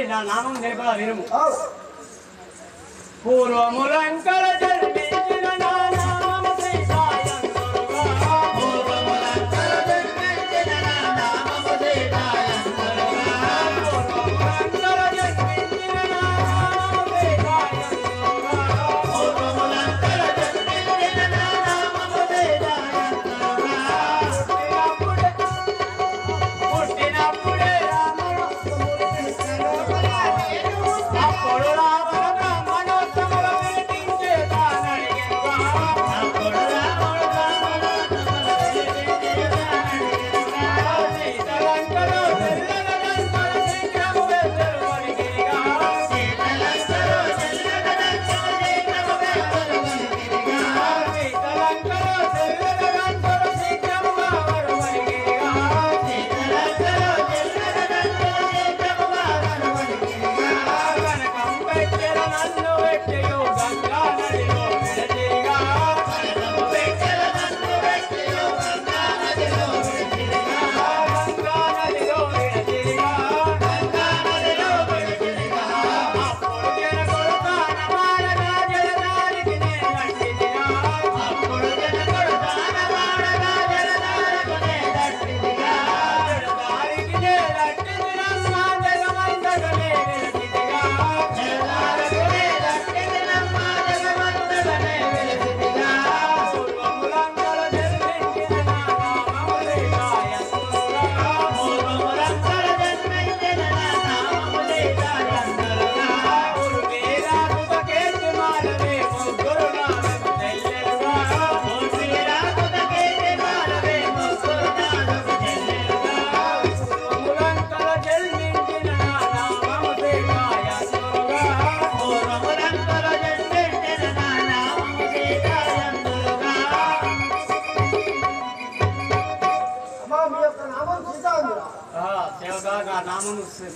నా నామం నేర్పడా వినుము. పూర్వములంకర జన్మించిన నా నామము శ్రీసాయందురుగా. పూర్వములంకర జన్మించిన నా నామము శ్రీసాయందురుగా. పూర్వములంకర జన్మించిన నా నామము శ్రీసాయందురుగా. పూర్వములంకర జన్మించిన నా నామము శ్రీసాయందురుగా. పుట్టినప్పుడే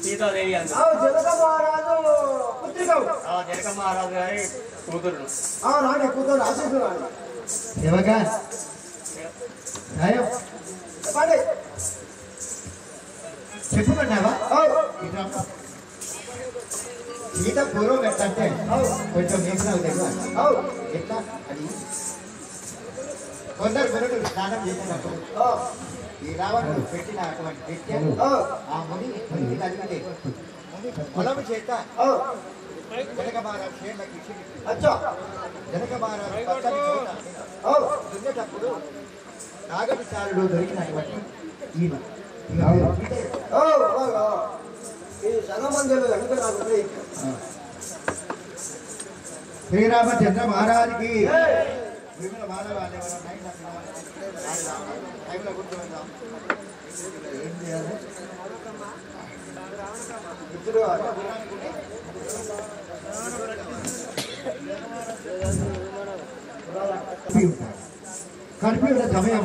సీతాదేవి అంది. జనక మహారాజు పుత్రికవు. జనక మహారాజు గారి కూతురు. రాణి కూతురు ఆశిస్తున్నాను. చెప్పండి. చెప్పుకున్నావా? సీత పూర్వం ఎట్లంటే కొంచెం మేఘనాలు దగ్గర ఎట్లా అది కొందరు గురుడు స్నానం చేసినప్పుడు ఈ రావణుడు పెట్టిన అటువంటి విద్య ఆ ముని అడిగితే ముని కులము చేత జనక మహారాజు చేతులకి జనక మహారాజు పక్కని చోట దున్నేటప్పుడు నాగవిచారుడు దొరికినటువంటి ఈయన చాలా మంది వెనుక నాకు శ్రీరామచంద్ర మహారాజుకి కలిపి ఉన్న సమయం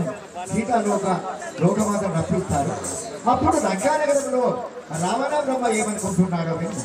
లోకమాత రప్పిస్తారు. అప్పుడు లంకానగరంలో రావణ బ్రహ్మ ఏమనుకుంటున్నాడో విను.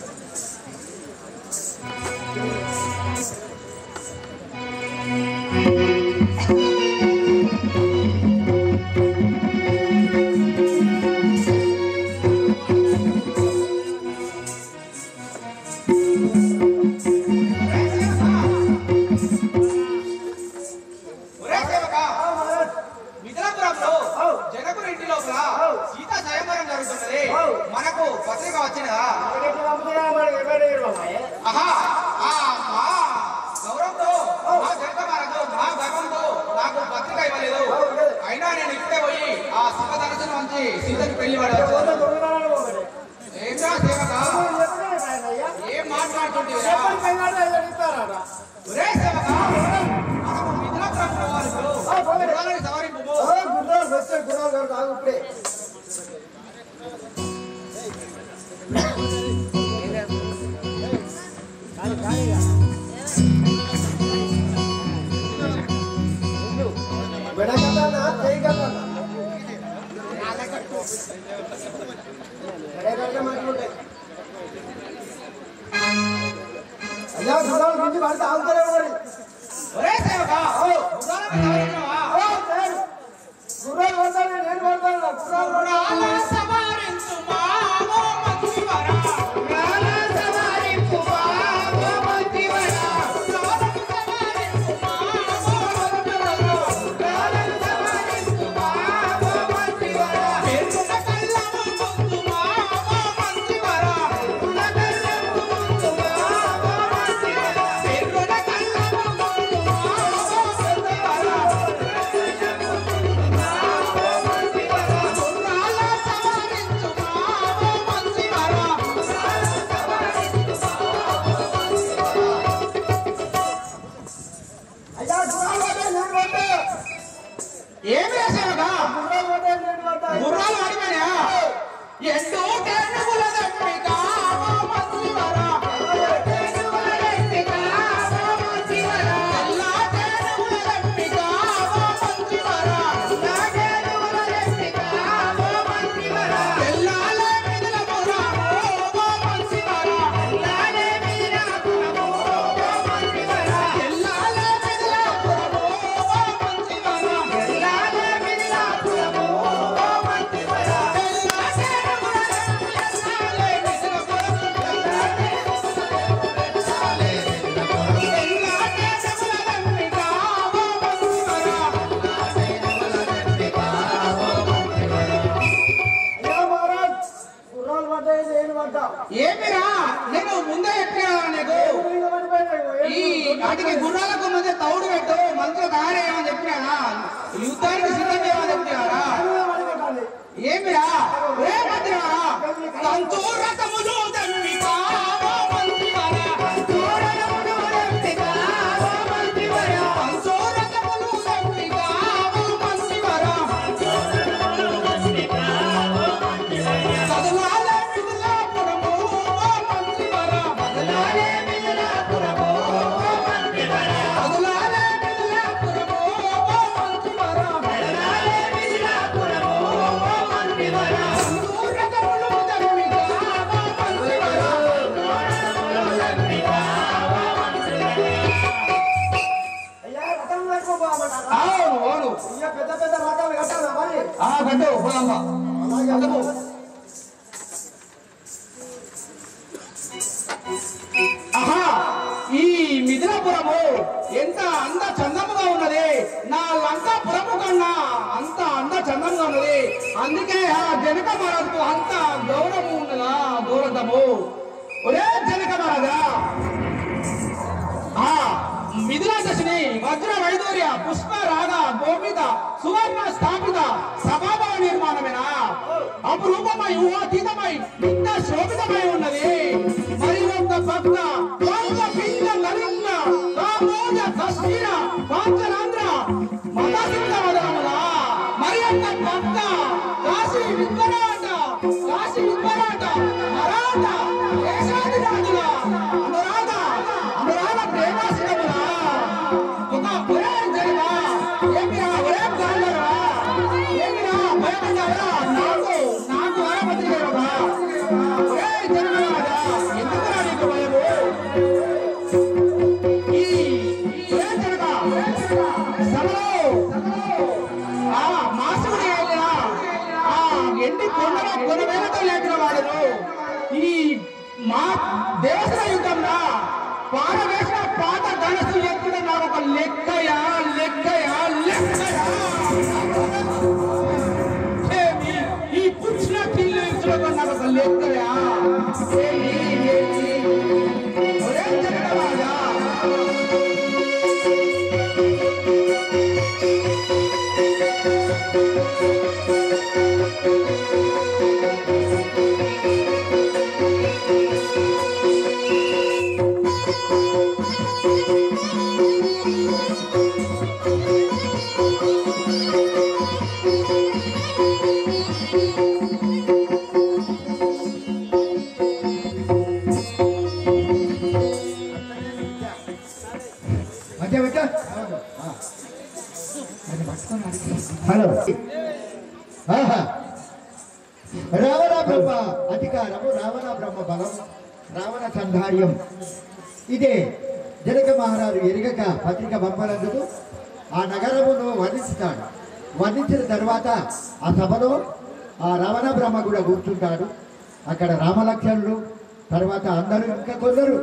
అందుకే ఆ జనక మహారాజుకు అంత గౌరవం ఉన్నదా గౌరవము. ఒరే జనక మహారాజా, ఆ మిథునాదశిని వజ్ర వైడూర్య పుష్ప రాగ గోపిత సువర్ణ స్థాపిత సభాభవ నిర్మాణమేనా? అపురూపమై ఊహాతీతమై ఇంత శోభితమై ఉన్నది. మరి ఒక భక్త పిండ నలిన్న క్షీర పాంచరాంధ్ర మతాసింగ వదనముల మరి అంత పక్క కాశీ విద్వరాట మరాఠ దేశాది రాజుల అనురాధ ప్రేమాసికముల ఒక ఒరే జనమ ఏమిరా ఒరే గాంధర్వ ఏమిరా భయపడ్డావరా నాకు వరపతిగా ఒరే జనమరాజా ఎందుకురా నీకు భయము ఈ ఒరే జనక సభలో ఆ మాసముడి వెళ్ళిన ఆ ఎండి కొనవేలతో లేపిన వాడును ఈ మా దేవస్థాన యుద్ధంలో పారవేసిన పాత ధనస్సు ఎత్తున నాకు ఒక లెక్కయా ఈ పుచ్చిన కిల్లు ఇచ్చిన నాకు ఒక లెక్కయా హలో రావణ బ్రహ్మ అధికారము రావణ బ్రహ్మ బలం రావణ సంధార్యం ఇదే జనక మహారాజు ఎరగక పత్రిక పంపనందుకు ఆ నగరమును వర్ణిస్తాడు. వర్ణించిన తర్వాత ఆ సభలో ఆ రావణ బ్రహ్మ కూడా కూర్చుంటాడు. అక్కడ రామలక్ష్మణులు తర్వాత అందరూ ఇంకా కొందరు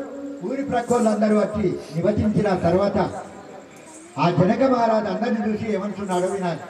ఊరి ప్రక్కలందరూ వచ్చి నివసించిన తర్వాత ఆ జనక మహారాజు అందరిని చూసి ఏమంటున్నాడో వినాలి.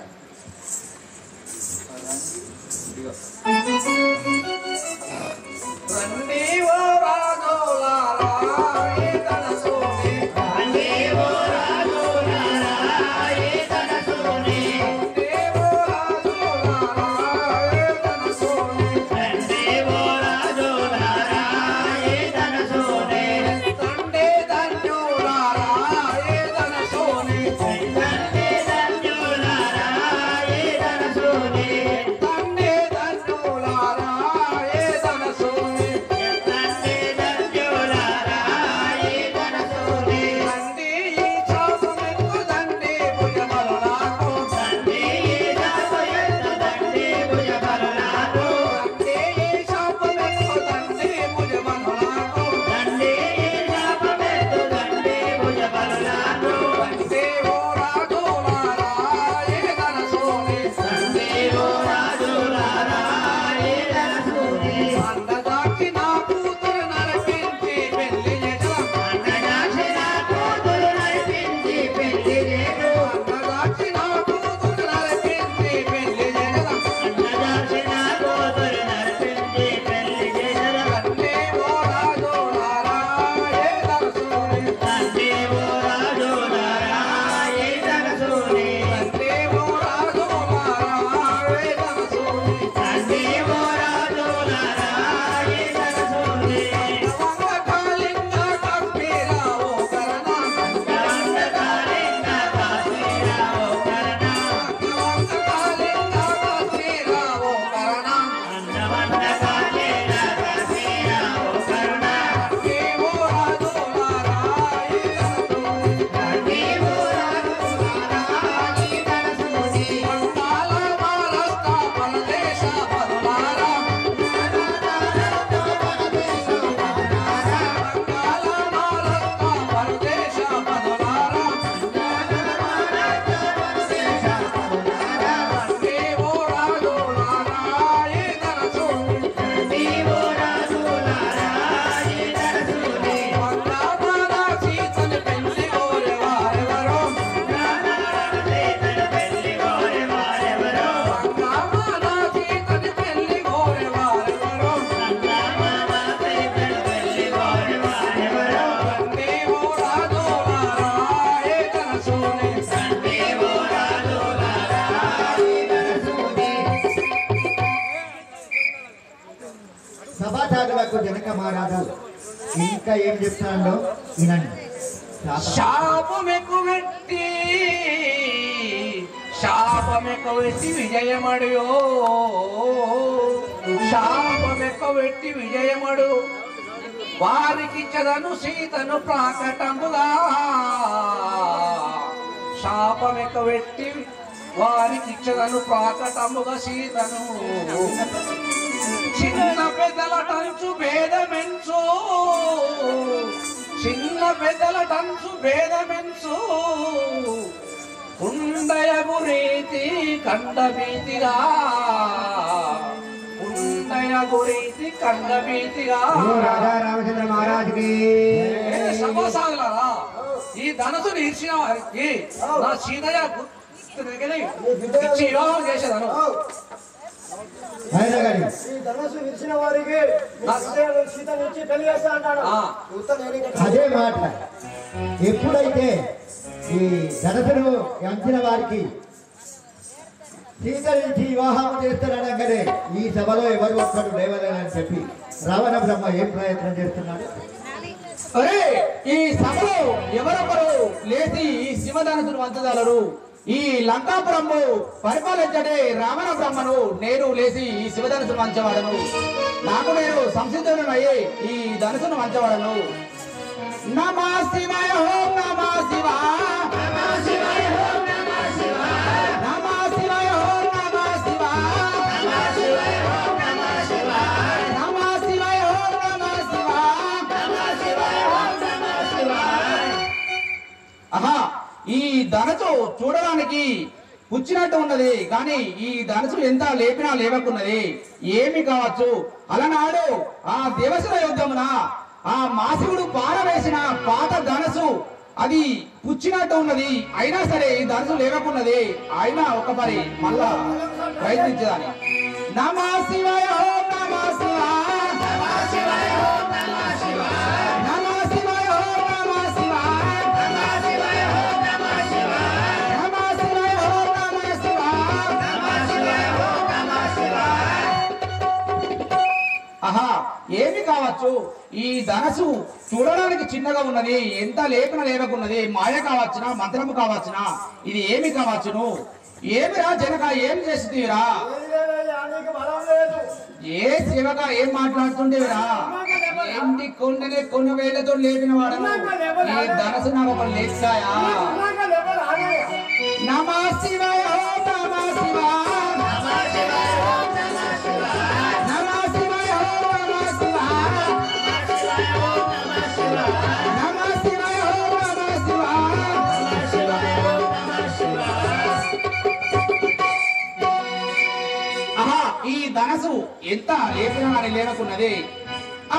సభాసాగులకు జనక మహారాజు ఇంకా ఏం చెప్తాడో వినండి. శాపమెక్కబెట్టి విజయమడుయో శాపమెక్కబెట్టి విజయమడు వారికిచ్చదను సీతను ప్రాకటముగా శాపమెక్కబెట్టి వారికిచ్చదను ప్రాకటముగా సీతను చిన్న పెద్దల టంచు భేదమెంచు చిన్న పెద్దల టంచు భేదమెంచు కుండయగు రీతి కండభీతిగా కుండయగు రీతి కండభీతిగా రాజా రామచంద్ర మహారాజుకి సభాసాగులారా ఈ ధనసుని ఇచ్చిన వారికి నా సీతయ్య ఇచ్చి వివాహం చేసేదాను అయినా కానీ ఈ ధనుసు విరిచిన వారికి సీతను ఇచ్చి పెళ్లి చేస్తా అంటాడు. అదే మాట ఎప్పుడైతే ఈ ధనసును అంచిన వారికి సీత నుంచి వివాహం చేస్తారనగానే ఈ సభలో ఎవరు ఒక్కడు లేవలేనని చెప్పి రావణ బ్రహ్మ ఏం ప్రయత్నం చేస్తున్నాడు? అరే ఈ సభలో ఎవరొకరు లేచి ఈ శివధనుసును వంచగలరు. ఈ లంకాపురము పరిపాలించడే రావణ బ్రహ్మను నేను లేచి ఈ శివధనుసును వంచవాడను. నాకు నేను సంసిద్ధుడనయ్యే ఈ ధనుసును వంచవాడను. నమః శివాయ ఓం నమః శివాయ నమః శివాయ ఓం నమః శివాయ నమః శివాయ ఓం నమః శివాయ నమః శివాయ ఓం నమః శివాయ నమః శివాయ ఓం నమః శివాయ నమః శివాయ ఓం నమః శివాయ. ఆహా ఈ ధనుసు చూడడానికి పుచ్చినట్టు ఉన్నది కానీ ఈ ధనుసు ఎంత లేపినా లేవకున్నది. ఏమి కావచ్చు అలనాడు ఆ దేవశిల యుద్ధమున ఆ మాసికుడు పారవేసిన పాత ధనుసు అది పుచ్చినట్టు ఉన్నది. అయినా సరే ఈ ధనుసు లేవకున్నది. అయినా ఒక పరి మళ్ళా ప్రయత్నించదాని. నమః శివాయ ఓం నమః శివాయ నమః శివాయ ఓం నమః శివాయ నమః శివాయ ఓం నమః శివాయ నమః శివాయ ఓం నమః శివాయ నమః శివాయ ఓం నమః శివాయ నమః శివాయ ఓం నమః శివాయ. ఆహా ఏమి కావచ్చు ఈ ధనసు చూడడానికి చిన్నగా ఉన్నది. ఎంత లేఖన లేవకున్నది. మాయ కావచ్చునా మంత్రము కావచ్చునా ఇది ఏమి కావచ్చును? ఏమిరా జనక ఏం చేస్తుందిరా? ఏ సేవగా ఏం మాట్లాడుతుండేవిరా? ఏంటి కొన్ని వేళ్లతో లేపిన వాడను ఈ ధనసు నాకు ఒక లేచాయా? నమః శివాయ ఓం నమః శివాయ నమః శివాయ ఓం నమః శివాయ నమః శివాయ ఓం నమః శివాయ నమః శివాయ ఓం నమః శివాయ నమః శివాయ ఓం నమః శివాయ. ఆహా ఈ ధనసు ఎంత లేపినా అని లేవకున్నది.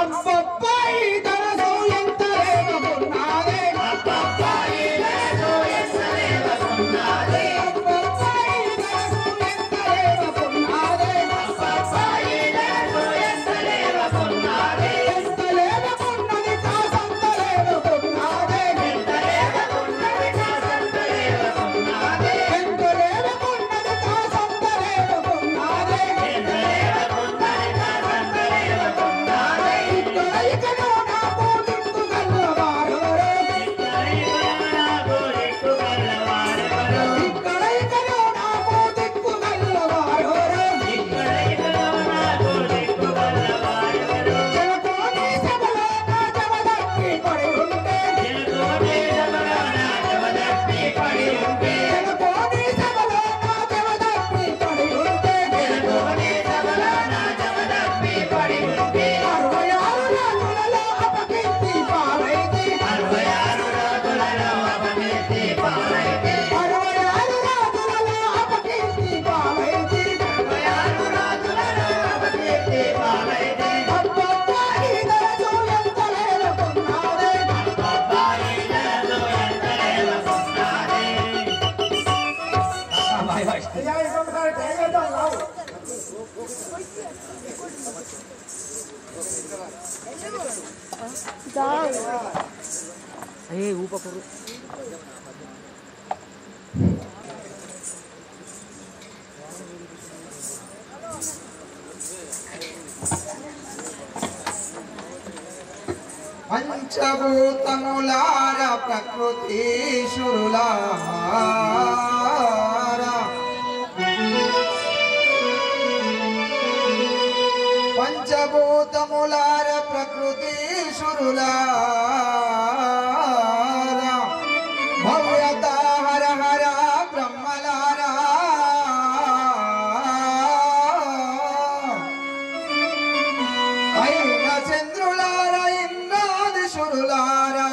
అబ్బబ్బా ఈ ధనసు ఎంత లేవకున్నది. అబ్బబ్బా ఈ ధనసు ఎంత లేవకున్నది. అబ్బబ్బా ఈ ధనసు ఎంత లేవకున్నది. అబ్బబ్బా ఈ ధనసు ఎంత లేవకున్నది. ఎంత లేవకున్నది కాసంత లేవకున్నది. ఎంత లేవకున్నది కాసంత లేవకున్నది. ఎంత లేవకున్నది కాసంత లేవకున్నది. ఎంత లేవకున్నది కాసంత లేవకున్నది. ఇక్కడ ఇకను నాకు దిక్కు గల్లవారెవరు. ఇక్కడ ఇకను నాకు దిక్కు గల్లవారెవరు. ఇక్కడ ఇకను నాకు దిక్కు గల్లవారెవరు. ఇక్కడ ఇకను నాకు దిక్కు గల్లవారెవరు. జనకోని సభలో నా జమదప్పి పడి ఉంటే. జనకోని సభలో నా జమదప్పి పడి ఉంటే. జనకోని సభలో నా జమదప్పి పడి ఉంటే. జనకోని సభలో నా జమదప్పి పడి ఉంటే. 66 రాజులలో అపకీర్తి పాలైతే. 66 రాజులలో అపకీర్తి పాలైతే. 66 రాజులలో అపకీర్తి పాలైతే. 66 రాజులలో అపకీర్తి పాలైతే. అబ్బబ్బా ఈ ధనసు ఎంత లేవకున్నది. అబ్బబ్బా ఈ ధనసు ఎంత లేవకున్నది. Bye bye. అయ్యా ఇంకొకసారి ట్రై చేద్దాం రావు. పంచభూతములార ప్రకృతీశ్వరులారా పంచభూతములార ప్రకృతీశ్వరులారా భవ్యత హర హర బ్రహ్మలారా అయిన చంద్రులారా ఇంద్రాదిశురులారా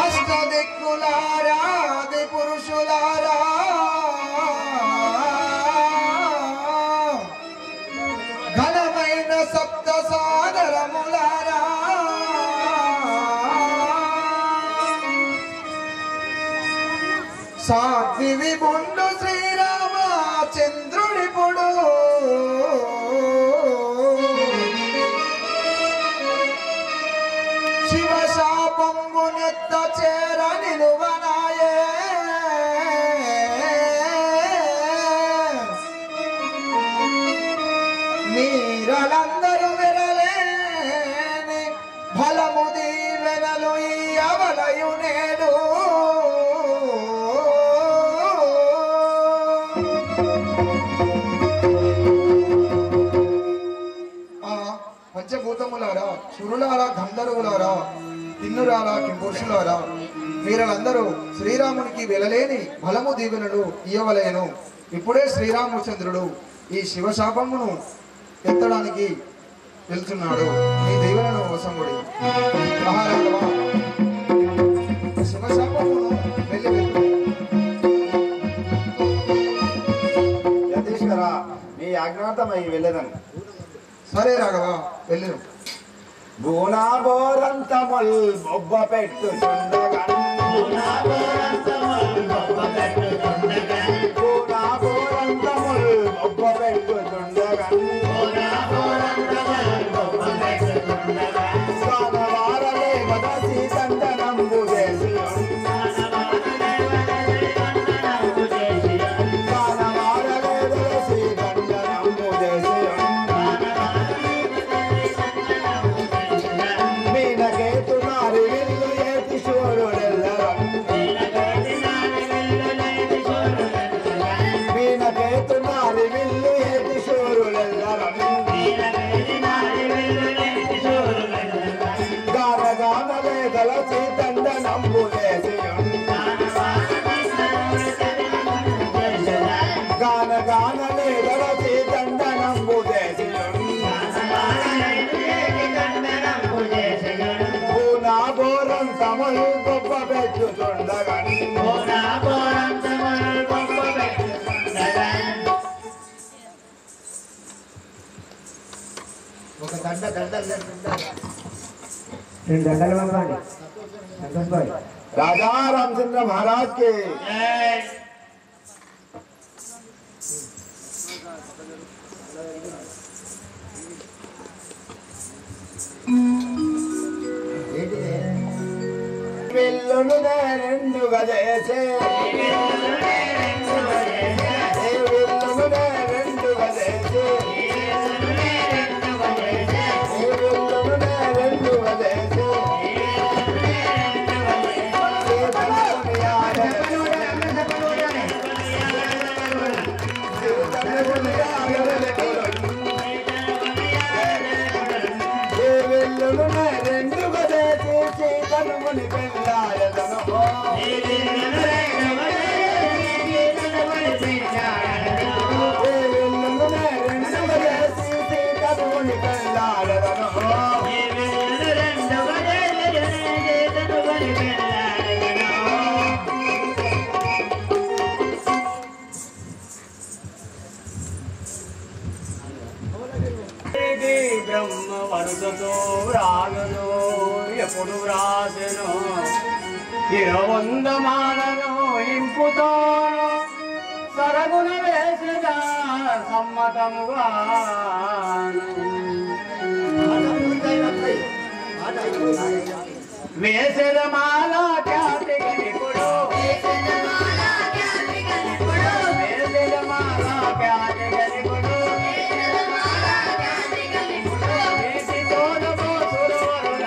అష్టదిక్కులారా ఆది పురుషులారా ఘనమైన సప్త సాగరములారా సాధ్వి విభుండు శ్రీరామచంద్రుడిపుడు శివ శాపంబునెత్త చేర నిలువనాయే మీరలందరూ విరలేని ఫలము దీవెనలు ఇయ్యవలయు నేడు పంచభూతములారా సురులారా గంధర్వులారా కిన్నురారా కింపురుషులారా వీరందరూ శ్రీరామునికి వెళ్ళలేని బలము దీవెనలు ఇయ్యవలేను. ఇప్పుడే శ్రీరామచంద్రుడు ఈ శివశాపమును ఎత్తడానికి వెళ్తున్నాడు. ఈ దీవెనను వసంగుడి మహారాఘవ శివశాపమును వెళ్ళి యతీశ్వర మీ ఆజ్ఞార్థమై వెళ్ళదను. సరే రాఘవ వెళ్ళను. బోనాబోరంతముల్ బొబ్బ పెట్టుచుండగన్ బోనాబోరంతముల్ బొబ్బ పెట్టుచుండగన్ స్వామవారలే వదసి దండనంబు చేసి స్వామవారలే వదసి దండనంబు చేసి మీనకేతునారి విల్లు ఏతి శూరుడెల్లరం మీనకేతునారి విల్లు ఏతి శూరుడెల్లరం గాన గానలే దలసి దండనంబు చేసి గాన గానలే దలసి దండనంబు చేసి బోనాబోరం తమలు గొప్ప పెట్టుచుండగన్ ఒక దండ రెండు దండలు పంపండి సంతోష్ భాయ్. రాజా రామచంద్ర మహారాజ్ కి వెల్లును రెండు గదేసే వెల్లును రెండు గదేసే రెండు గదేసి చీతనుముని పెళ్ళాయదను రెండు గదేసి చీతనుముని పెళ్ళాయదను బ్రహ్మ వరుసతో రాగను ఎప్పుడు వ్రాసెను ఇరవందమాలను ఇంపుతోను సరగున వేసిన సమ్మతముగా వేసెద మాల ఖ్యాతి గనికుడు వేసెద మాల ఖ్యాతి గనికుడు వేసి తోడబో సురవరుల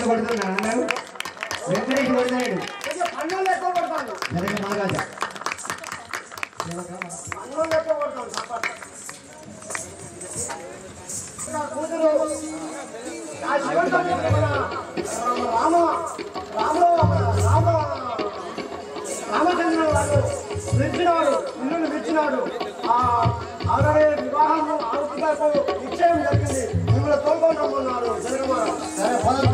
పన్నెండు కొడుతున్నాడు అన్నాడు వెంకటేష్ కొడుతున్నాడు పన్నులు ఎక్కువ కొడతాను జనక మహారాజా పన్నులు ఎక్కువ కొడతాను కూతురు ఆ శివంతుడు రామచంద్రుడు వాడు విడిచినాడు ఇల్లును విడిచినాడు ఆల్రెడీ వివాహం ఆడుకుంటూ నిశ్చయం జరిగింది మిమ్మల్ని తోలుకుంటామన్నారు జనకుమారు సరే పోదాం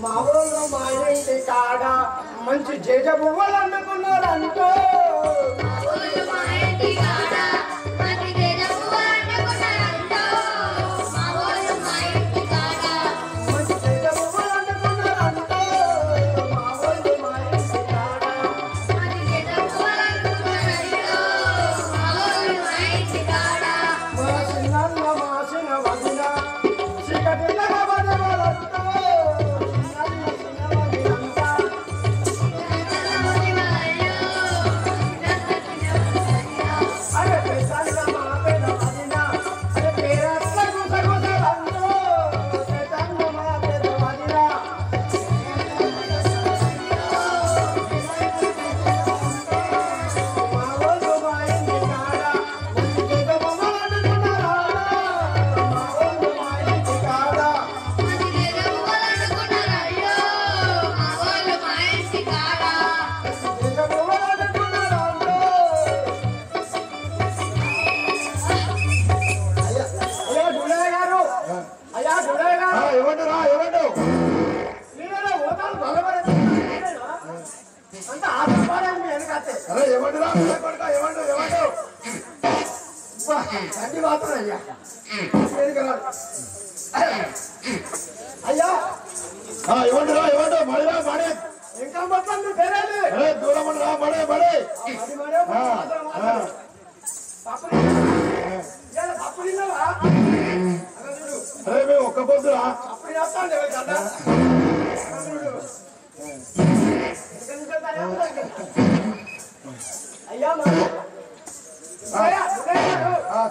మా ఊళ్ళో మా ఇంటి కాడ మంచి జేజ పువ్వులు అందుకున్నారు అంటూ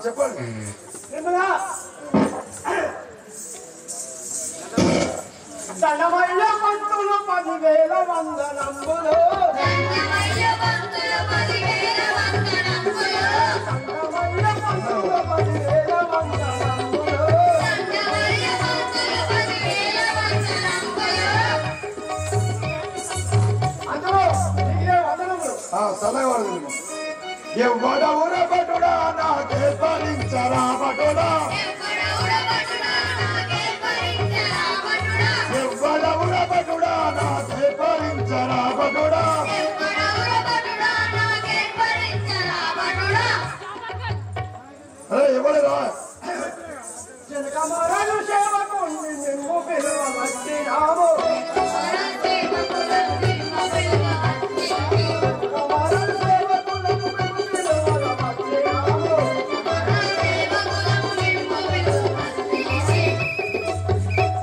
చెప్పండి దండమయ్య పంతులు 10,000 వందనంబులు దండమయ్య పంతులు 10,000 వందనంబులు చల్లవాడు ఎవడవుర పటుడా నాకే భరించరా పటుడా ఎవడవుర పటుడా నాకే భరించరా పటుడా వచ్చినాము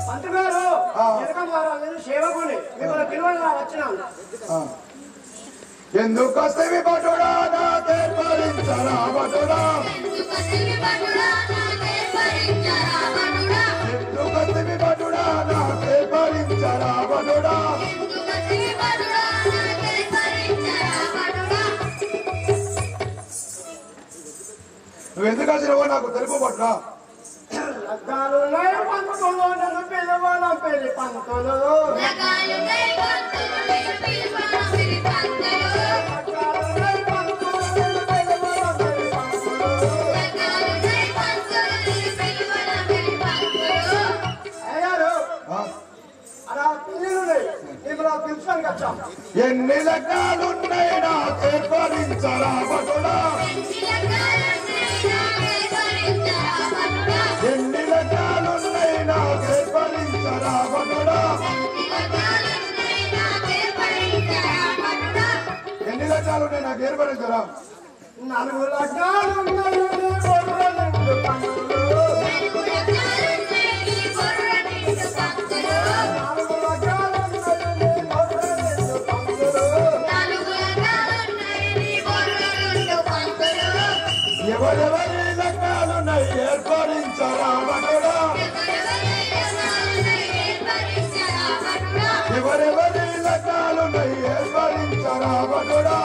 పంతుగారు వెనక మారాలని సేవకుని మిమ్మల్ని పిలవగా వచ్చినాను ఎందుకు వస్తేవి పటుడా నాకే భరించరా పటుడా ఎందుకు వస్తేవి పటుడా నాకే భరించరా పటుడా నువ్వు ఎందుకు వచ్చినావో నాకు తెలుపు పట్టురా లగ్గాలు పంతులు నన్ను పిలవన పెళ్లి పంతులు ఎన్ని లగ్నాలున్నాయి నాకే భరించరా పటుడా ఎన్ని లగ్నాలున్నాయి నాకే భరించరా పటుడా ఎన్ని లగ్నాలున్నాయి నాకు ఏర్పడించరా 4 లగ్నాలు ఉన్నాయి ఎవరెవరి లగ్నాలున్నాయి ఏర్పడించరా పటుడా ఎవరెవరి లగ్నాలున్నాయి ఏర్పడించరా పటుడా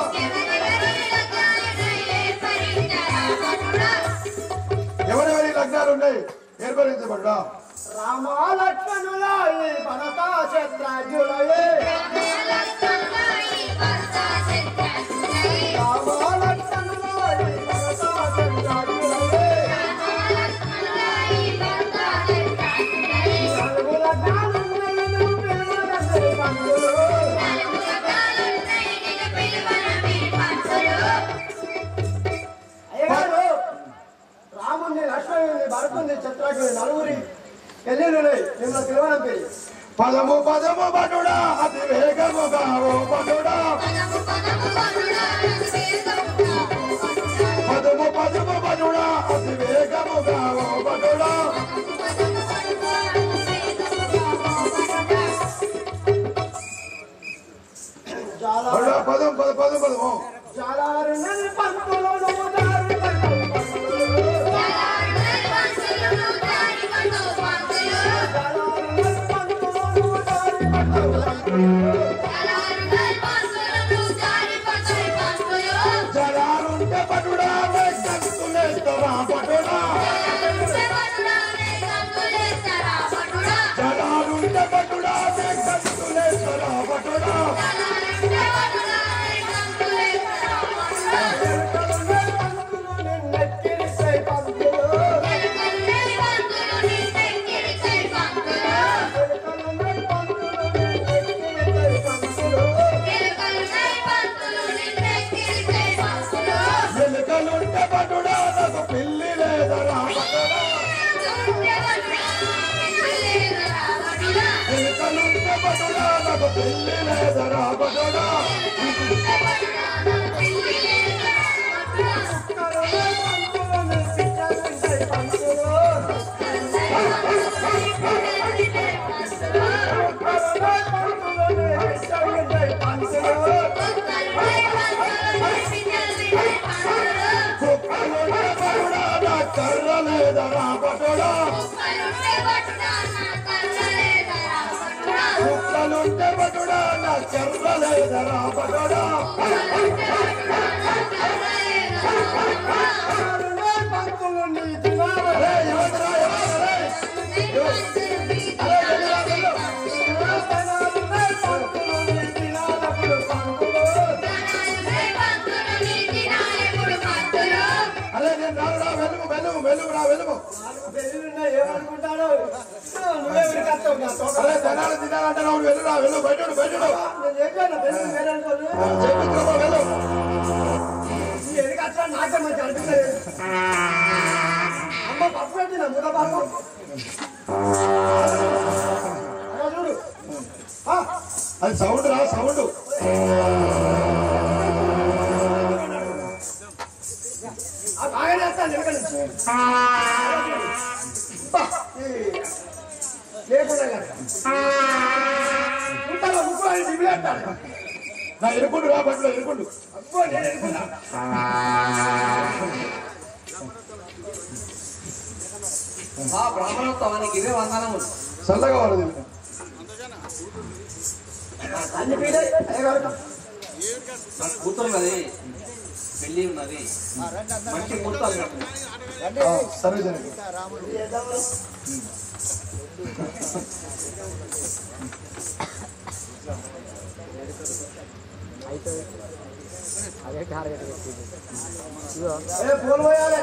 ఎవరెవరి లగ్నాలున్నాయి ఏర్పడించబడ్డా రామ లక్ష్మణుల భరత శత్రుఘ్నులే రాముని లక్ష్మణుని భరతుని చిత్రాగ్ని నలుగురి పెళ్ళిళ్ళున్నాయి మిమ్మల్ని పిలవడం పేరు పదము పదము పటుడా అతి వేగముగా ఓ పటుడా పదము పదము పటుడా అతి వేగముగా ఓ పటుడా పదం పదము జాలారున్నది పంతులు జలాలుంటే పటుడా కంతులేస్తారా పటుడా జలాలుంటే పటుడా కంతులేస్తారా పటుడా ఎలుకలుంటే పటుడా నాకు పిల్లి లేదరా పటుడా ఎలుకలుంటే పటుడా నాకు పిల్లి లేదరా పటుడా కుక్కలుంటే పటుడా నా కర్ర లేదరా పటుడా కుక్కలుంటే పటుడా నా కర్ర లేదరా పటుడా పంతులు నీతిగా ఎవరా అదే నేను రావురా వెలుగు ఏమనుకుంటాడు నువ్వే విరికత్తావు నా తోట అదే జనాలు తినాలంటే రావు వెళ్ళు బయటడు నేను చెప్పాను పెళ్ళి వేరే అనుకోను వెళ్ళు ఎరికత్తా నాకే మంచి అనిపిస్తుంది అమ్మ పప్పు పెట్టిన ముద బాబు చూడు అది సౌండ్ రా సౌండ్. నా ఎరుకుండు రా బండిలో ఎరుకుండు. ఆ బ్రాహ్మణోత్తమానికి ఇదే వందనములు. చల్లగా వాడదు. నా కూతురు ఉన్నది, పెళ్లి ఉన్నది, మంచి ముహూర్తాలు కట్టింది. సరే సరే. ఫోన్ పోయాలి.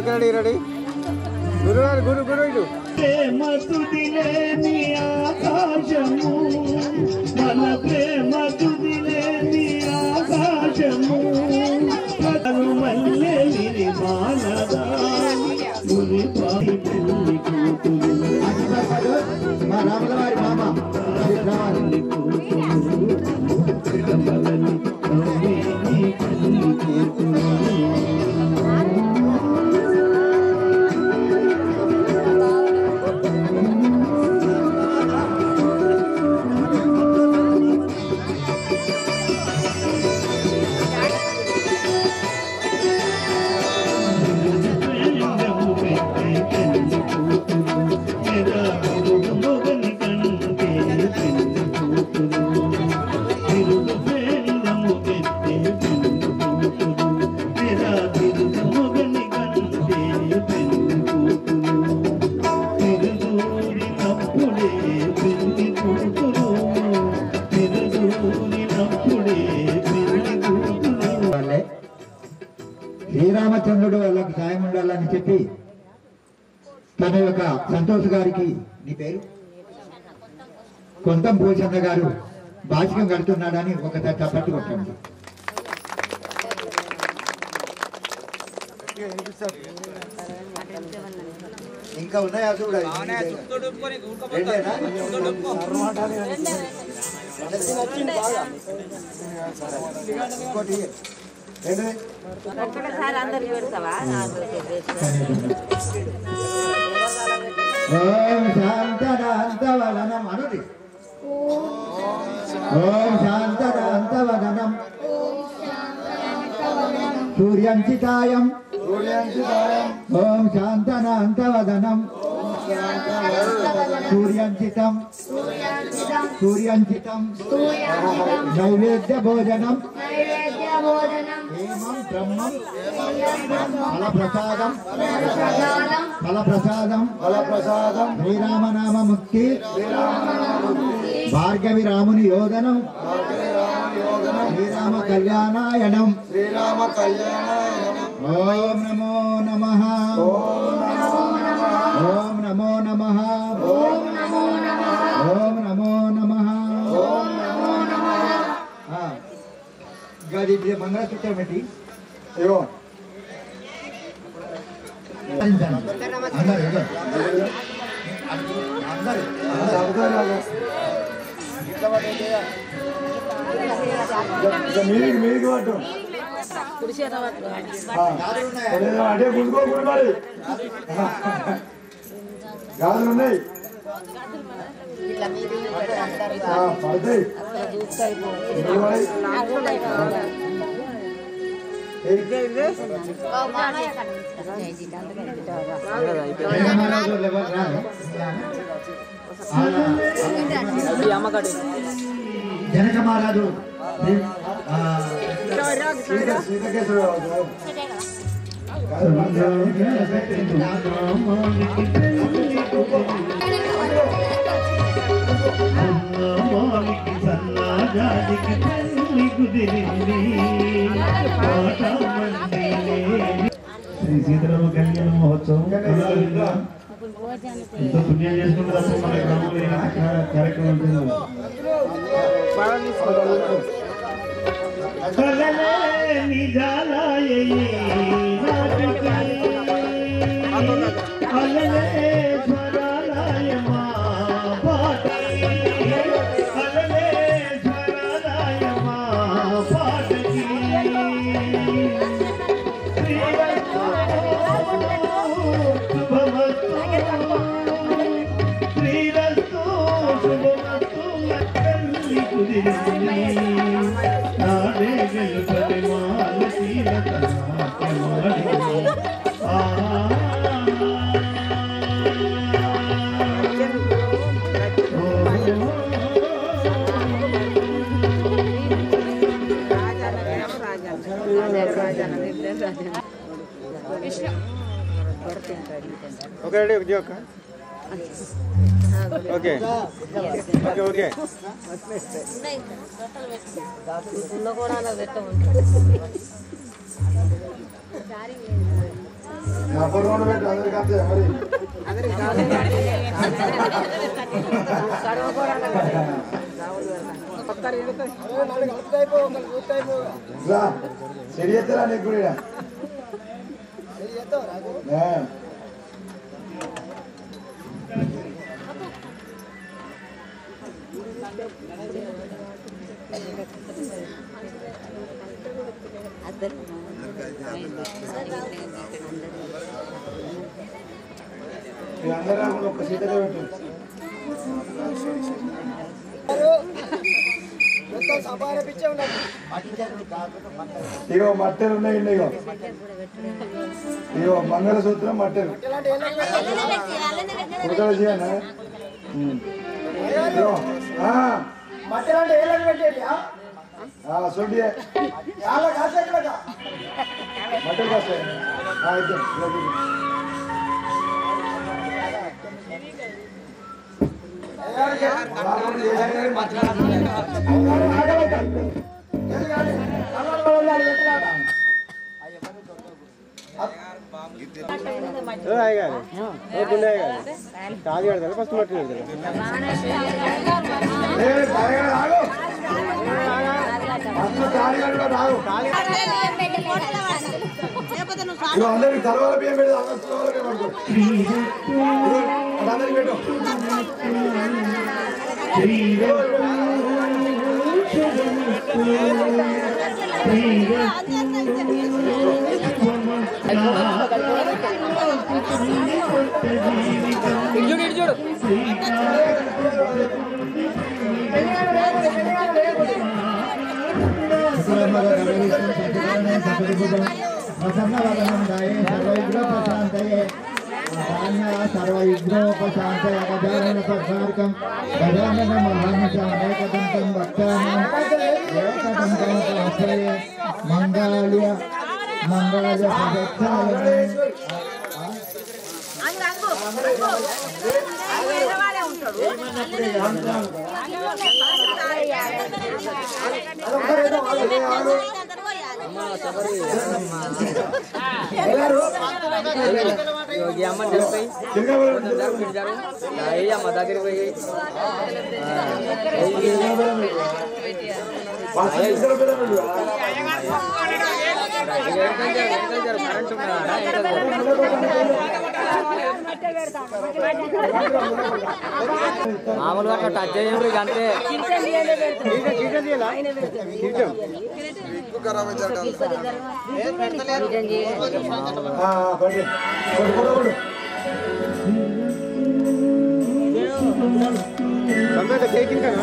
రెడీ రెడీ గురు గురు ఇటు ప్రేమతుదిలేని ఆకాశము మన ప్రేమతుదిలేని ఆకాశము మల్లె విరిమాలదా మురిపాయి పెళ్లి కూతురు మా రాముల వారి మామ పెళ్లి కూతురు పిల్లమలని నవ్వేని పెళ్లి కూతురు శ్రీరామచంద్రుడు వాళ్ళకి సాయం ఉండాలని చెప్పి తన యొక్క సంతోష్ గారికి, నీ పేరు కొంతం పూచంద్ర గారు బాసికం కడుతున్నాడని ఒకసారి చప్పట్టు కొట్టండి. ఇంకా ఉన్నాయా చూడ ఇంకోటి ఓం శాంతరాంతవదనం అనుడి. ఓం శాంతరాంతవదనం సూర్యంచితాయం ఓం శాంతనాంతవదనం సూర్యంచితం సూర్యంచితం నైవేద్య భోజనం హేమం బ్రహ్మం ఫలప్రసాదం ఫలప్రసాదం ఫలప్రసాదం శ్రీరామనామ ముక్తి భార్గవి రాముని యోధనం శ్రీరామ కళ్యాణాయనం శ్రీరామ కళ్యాణాయనం. ఓం నమో నమః ఓం నమో నమః ఓం నమో నమః ఓం నమో నమః ఓం నమో నమః. గది మంగళసూత్రం పెట్టి ఏవో మీకు పట్టు అదే గుండుకోకూడదు మరి. గాజులు ఉన్నాయి పడతాయి. జనక మహారాజు శ్రీ సీతారామ కళ్యాణ మహోత్సవం ఎంతో పుణ్యం చేసుకుంటే తప్ప మన గ్రామంలో కార్యక్రమం okay ready okay okay okay okay సరి చేస్తారా నీకు కూడా అందరూ ఒక సీతగా పెట్టు ఇగో మట్టెలు ఉన్నాయి ఇగో ఇగో మంగళసూత్రం మట్టెలు చేయనా మట్టెలంటే ఏళ్ళకి పెట్టేది సొడ్డి మట్టెలు కాస్తాయి కాదు కడతారు ఫస్ట్ మట్టి కడతారు అందరికి తలవాల బియ్యం పెట్టి అందరికి పెట్టు మంగళ మామూలుగా టచ్ చేయండి అంతే కేకిన్ కదా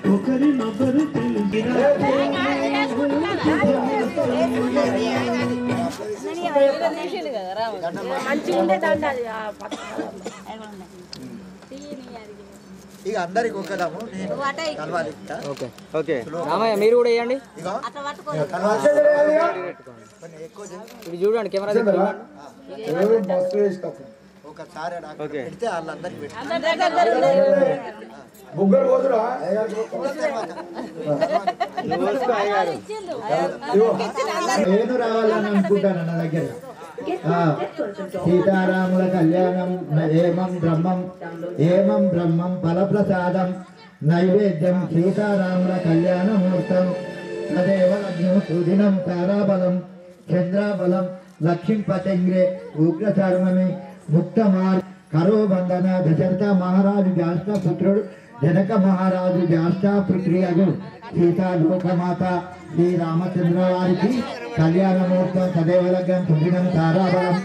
ఒకరినొకరు ఇక అందరికి ఒకదాము ఓకే ఓకే రామయ్య మీరు కూడా వేయండి ఇది చూడండి కెమెరా దగ్గర ఒకసారి పెడితే వాళ్ళందరికి నేను రావాలని అనుకుంటాను నా దగ్గర సీతారాముల కళ్యాణం ఏమం బ్రహ్మం ఫలప్రసాదం నైవేద్యం సీతారాముల కళ్యాణమూర్తం తదేవ లగ్నం సుదినం తారాబలం చంద్రాబలం లక్ష్మీపతంగ్రే ఉగ్రచర్మమే ముక్తమార్ కరో బంధన దశరథ మహారాజు జ్యేష్ఠ పుత్రుడు జనక మహారాజు జ్యేష్ఠ పుత్రి అగు సీతా లోకమాత శ్రీ రామచంద్ర వారికి కళ్యాణమూర్తం సదైవ లగ్నం సుదినం తారాబలం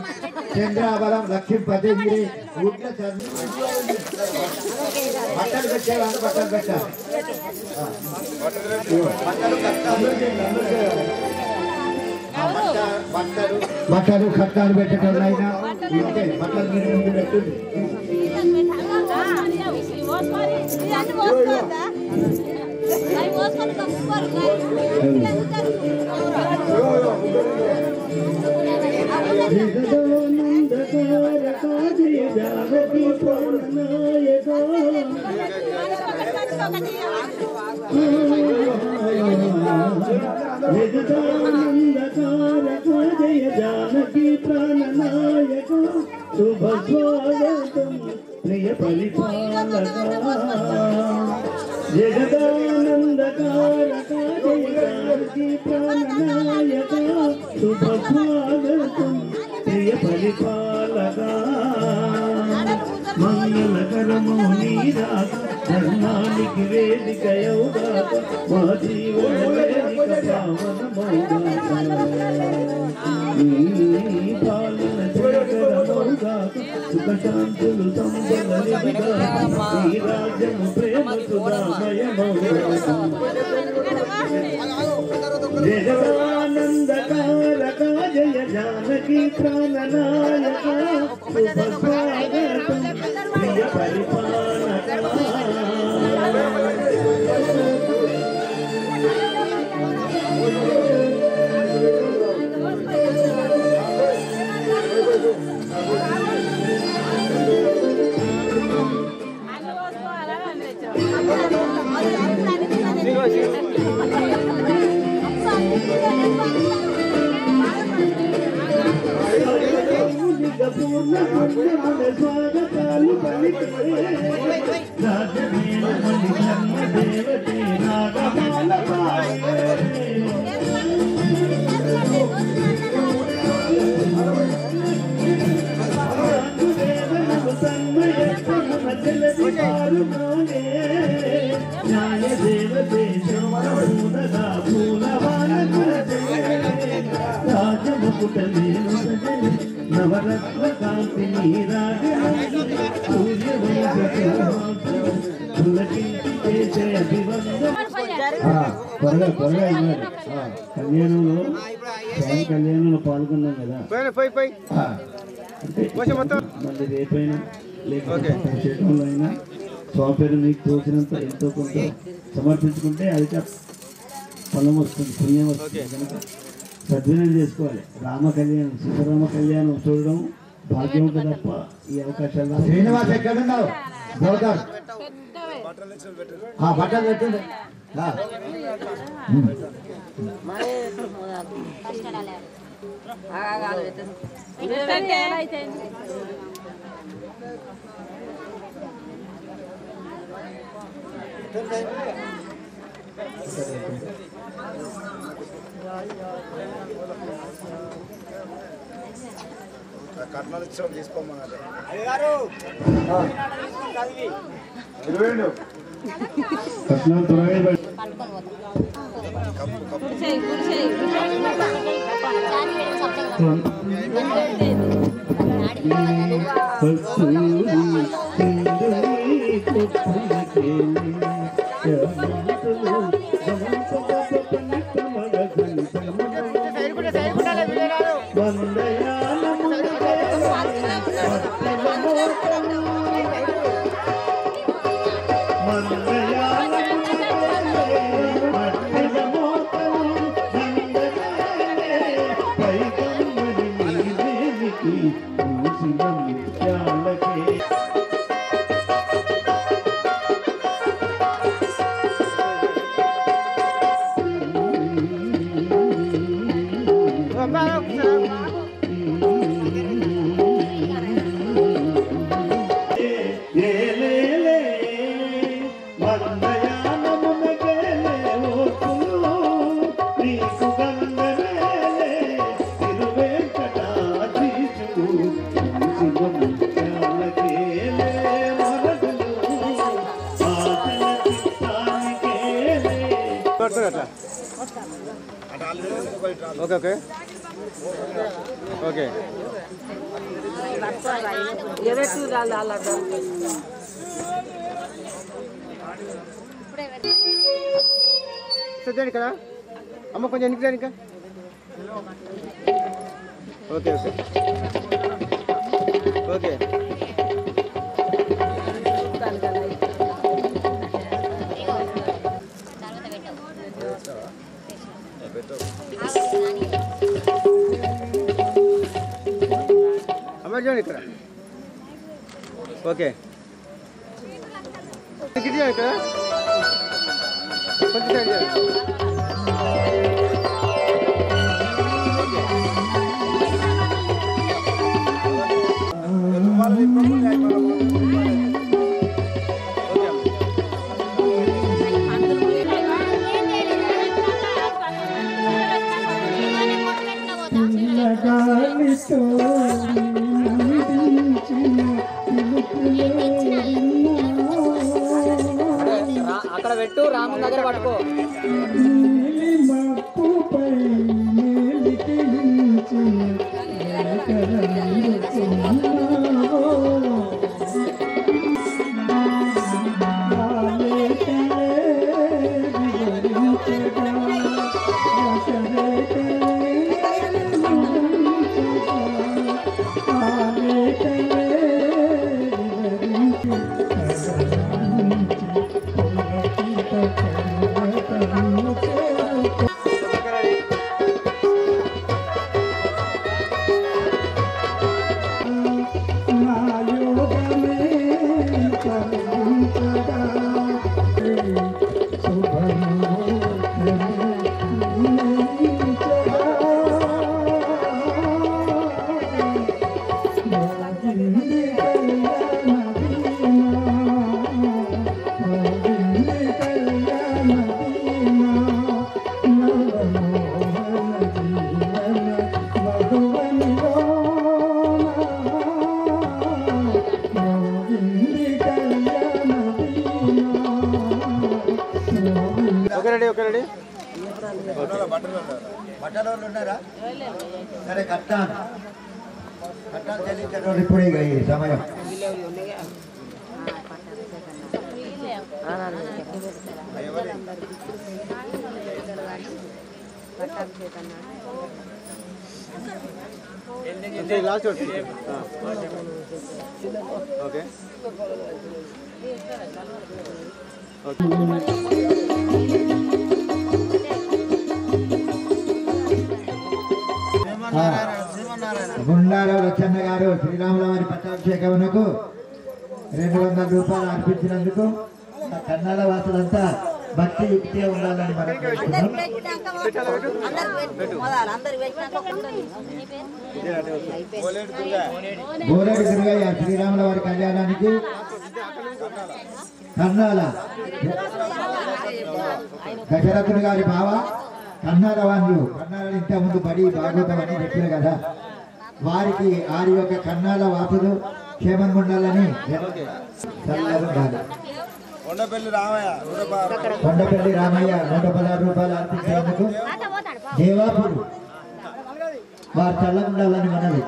చంద్రాబలం లక్ష్మీపతంగ్రే ఉగ్రచర్మ బట్టలు పెట్టేవాళ్ళు బట్టలు పెట్టారు బట్టలు కట్టాలు పెట్టేటోళ్ళైనా బట్టలు మీరు ముందు పెట్టండి జయ జానకి ప్రాణనాయక శుభ స్వాగతం ప్రియ పరిపాలక జగదానందకారక జయ జానకి ప్రాణనాయక శుభ స్వాగతం ప్రియ పరిపాలక మంగళకరము నీరాక ధర్మానికి వేదిక యౌగాక మా జీవన వేదిక పావనమౌగాక పాలన జయకరమౌగాక సుఖశాంతులు సంపదలిగాక ఈ రాజ్యము ప్రేమ సుధామయమౌగాక జగదానందకారక జయ జానకి ప్రాణనాయక శుభ స్వాగతం ప్రియ పరిపాలక స్వాగతాలు పలికే రాజమేళమణి ధర్మదేవతే నాగమాల పాడే న్యాయ దేవతే శోభూనగా పూలవాన రాజముకుట నవరత్న కాంతి నీరాజ కళ్యాణంలో స్వామి కళ్యాణంలో పాల్గొన్నాం కదా మళ్ళీ రేపైనా లేకపోతే క్షేత్రంలో అయినా స్వామి పేరు మీకు తోచినంత ఎంతో కొంత సమర్పించుకుంటే అది ఫలం వస్తుంది పుణ్యం వస్తుంది కనుక సద్వినియోగం చేసుకోవాలి. రామ కళ్యాణం సీతారామ కళ్యాణం చూడడం భాగ్యం తప్ప ఈ అవకాశాలు శ్రీనివాస్ ఎక్కడున్నావు? బట్టలు పెట్టండి. కట్నాలు ఇచ్చాం తీసుకోమన్నారు. కట్నాలు త్వరగా ఓకే ఓకే ఓకే చూడండి కదా అమ్మ కొంచెం ఎన్నికరా ఇంకా ఓకే ఓకే ఓకే అమ్మ చూడండి ఇక్కడ ఓకే ఇక్కడ కొంచెం సైడ్ చేయండి అక్కడ పెట్టు రాము దగ్గర పట్టుకో బట్టలు ఉన్నారా సరే కట్టాను చెల్లించడం ఇప్పుడే ఈ సమయం లాస్ట్ ఓకే గుండారావు లచ్చన్న గారు శ్రీరాముల వారి పట్టాభిషేకమునకు 200 రూపాయలు అర్పించినందుకు కన్నాల వాసులంతా భక్తి యుక్తిగా ఉండాలని మనం కోరుతున్నాం. బోరేడు దుర్గయ్య శ్రీరాముల వారి కళ్యాణానికి కన్నాల దశరథుని గారి బావ కన్నాల వాళ్ళు కన్నాల ఇంత ముందు బడి భాగవతం అని చెప్పారు కదా, వారికి వారి యొక్క కన్నాల వాసులు క్షేమంగా ఉండాలని ఉండాలి. కొండపల్లి రామయ్య కొండపల్లి రామయ్య 116 రూపాయలు అర్పించేందుకు దేవాపురు వారు చల్లగా ఉండాలని మనవి.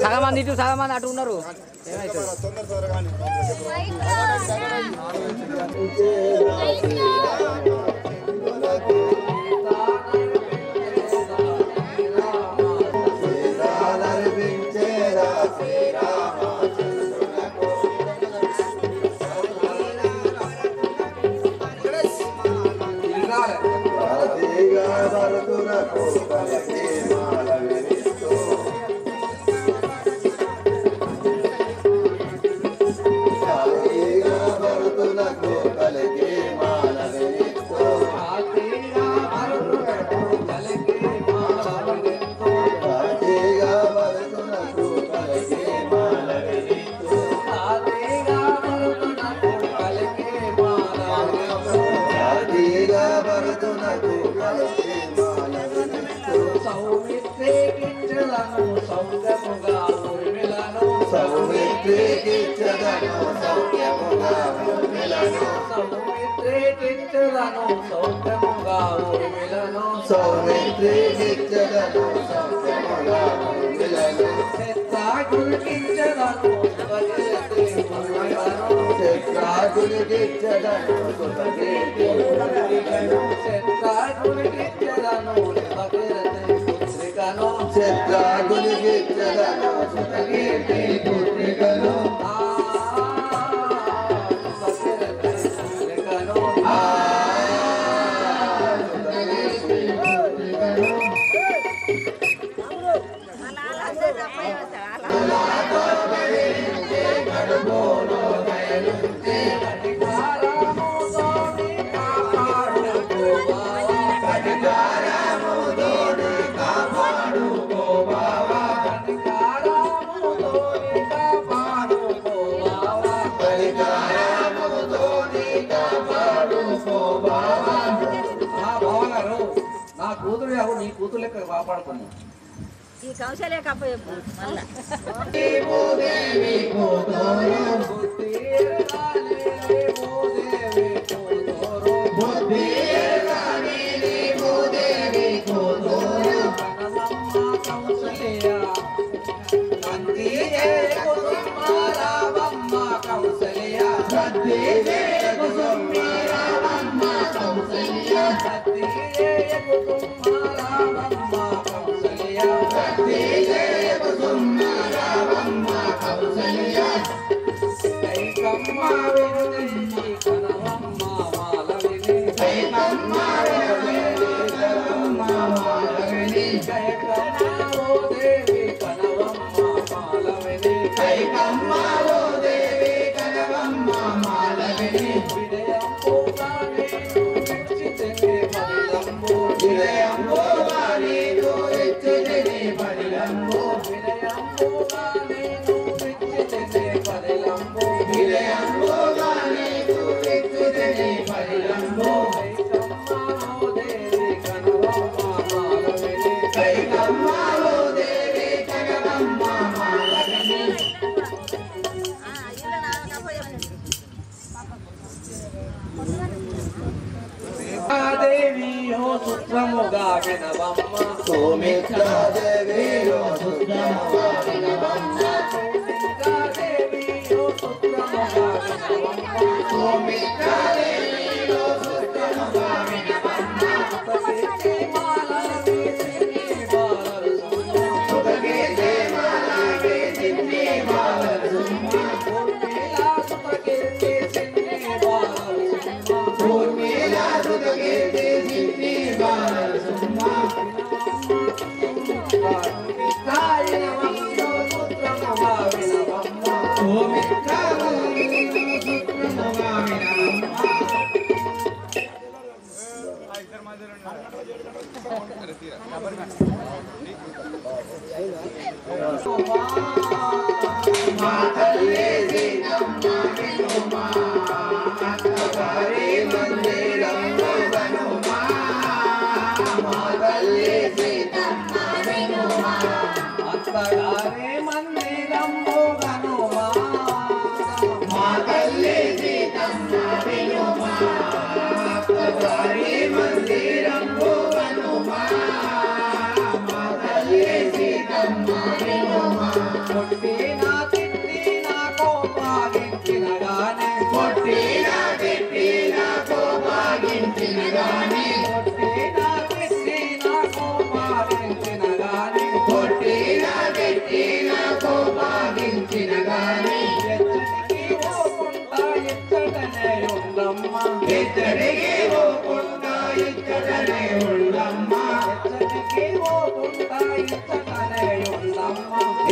సగం మంది ఇటు సగం మంది అటు ఉన్నారు. నీ కూతురు లెక్క కాపాడుకున్నావు. ఈ కౌశల్య కప్ప చెప్పు మళ్ళా Bye.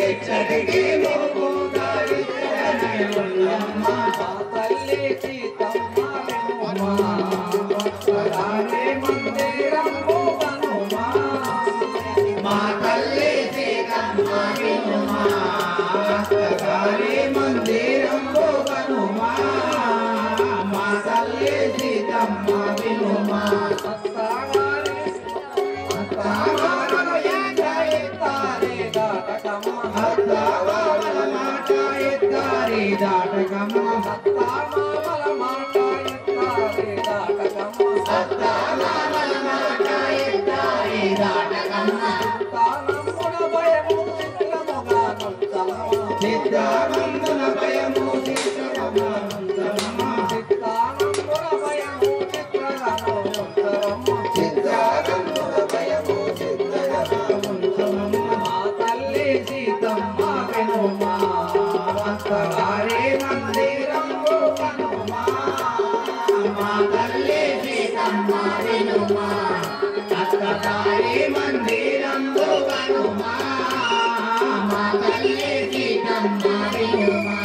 ఎచ్చటికి మోగుతాయి ఎల్లమ్మ తల్లి సీతమ్మ వినుమా వత్సరాని మందిరంబు కనుమా మా తల్లి సీతమ్మ వినుమా వత్సరాని మందిరంబు కనుమా మా తల్లి సీతమ్మ వినుమా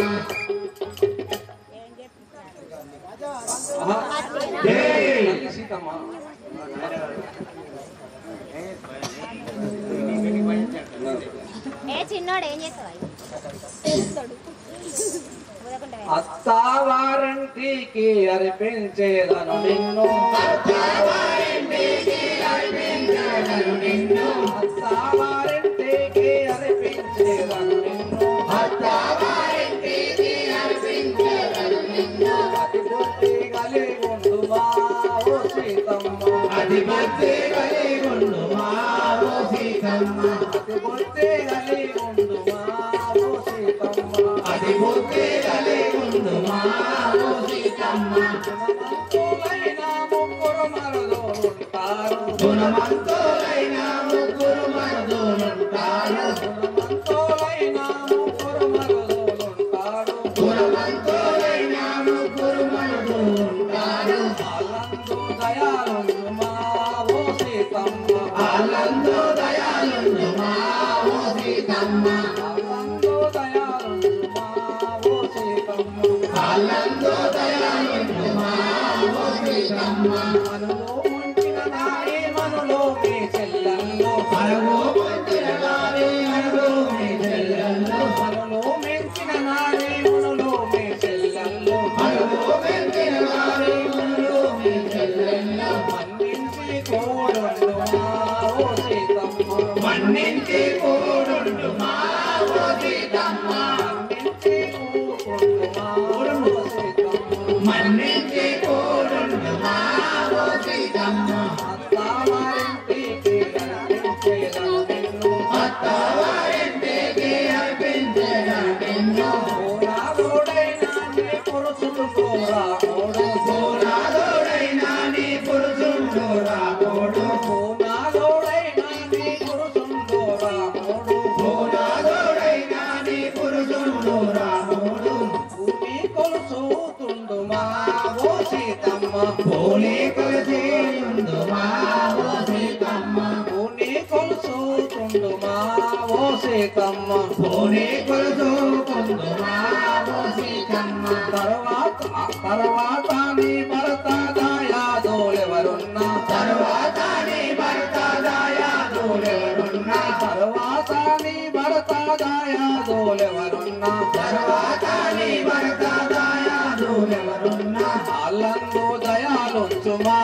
చిన్నోడు ఏం చేస్తావు అత్తావారింటికి అర్పించేదను నిన్ను అత్తావారింటికి అర్పించేదను నిన్ను అత్తావారింటికి అర్పించేదను నిన్ను అత్తావారింటికి అర్పించేదను నిన్ను అతి బుద్ధి కలిగుండుమా ఓ సీతమ్మ అతి బుద్ధి కలిగుండుమా ఓ సీతమ్మ అతి బుద్ధి కలిగుండుమా ఓ సీతమ్మ అతి బుద్ధి కలిగుండుమా ఓ సీతమ్మ గుణమంతులైన ముగ్గురు మరుదులుంటారు గుణమంతులైన ముగ్గురు మరుదులుంటారు గుణమంతులైన ముగ్గురు మరుదులుంటారు ఆలందు దయాలుండుమా ఓ సీతమ్మ ఆలందు దయాలుండుమా ఓ సీతమ్మ ఆలందు దయాలుండుమా ఓ సీతమ్మ ఆలందు దయాలుండుమా ఓ సీతమ్మ మనలో ముంచిన నాడే మనలో మీ చెల్లెల్లో మనలో ముంచిన నాడే మనలో మీ చెల్లెల్లో మనలో మెంచిన నాడే మనలో మీ చెల్లెల్లో మనలో మెంచిన నాడే మనలో మీ చెల్లెల్లో మన్నించి కోడుండుమా ఓ సీతమ్మ మన్నించి కోడుండుమా ఓ సీతమ్మ మన్నించి కోడుండుమా ఓ సీతమ్మ మన్నించి కోడుండుమా ఓ సీతమ్మ అత్తావారింటికి అర్పించేదను నిన్ను అత్తావారింటికి అర్పించేదను నిన్ను ఓనాదోడైనా నీ పురుషుడు రామోడు ఓనాదోడైనా నీ పురుషుడు రామోడు ఓనాదోడైనా నీ పురుషుడు రామోడు ఓనాదోడైనా నీ పురుషుడు రామోడు భూమి కొలుసుతుండుమా ఓ సీతమ్మ భూమి కొలుసుతుండుమా ఓ సీతమ్మ భూమి కొలుసుతుండుమా ఓ సీతమ్మ భూమి కొలుసుతుండుమా ఓ సీతమ్మ తర్వాత నీ భర్త దాయాదోలెవరున్నా తర్వాత నీ భర్త దాయాదోలెవరున్నా తర్వాత నీ భర్త దాయాదోలెవరున్నా తర్వాత నీ భర్త దాయాదోలెవరున్నా అల్లందు దయాలుంచుమా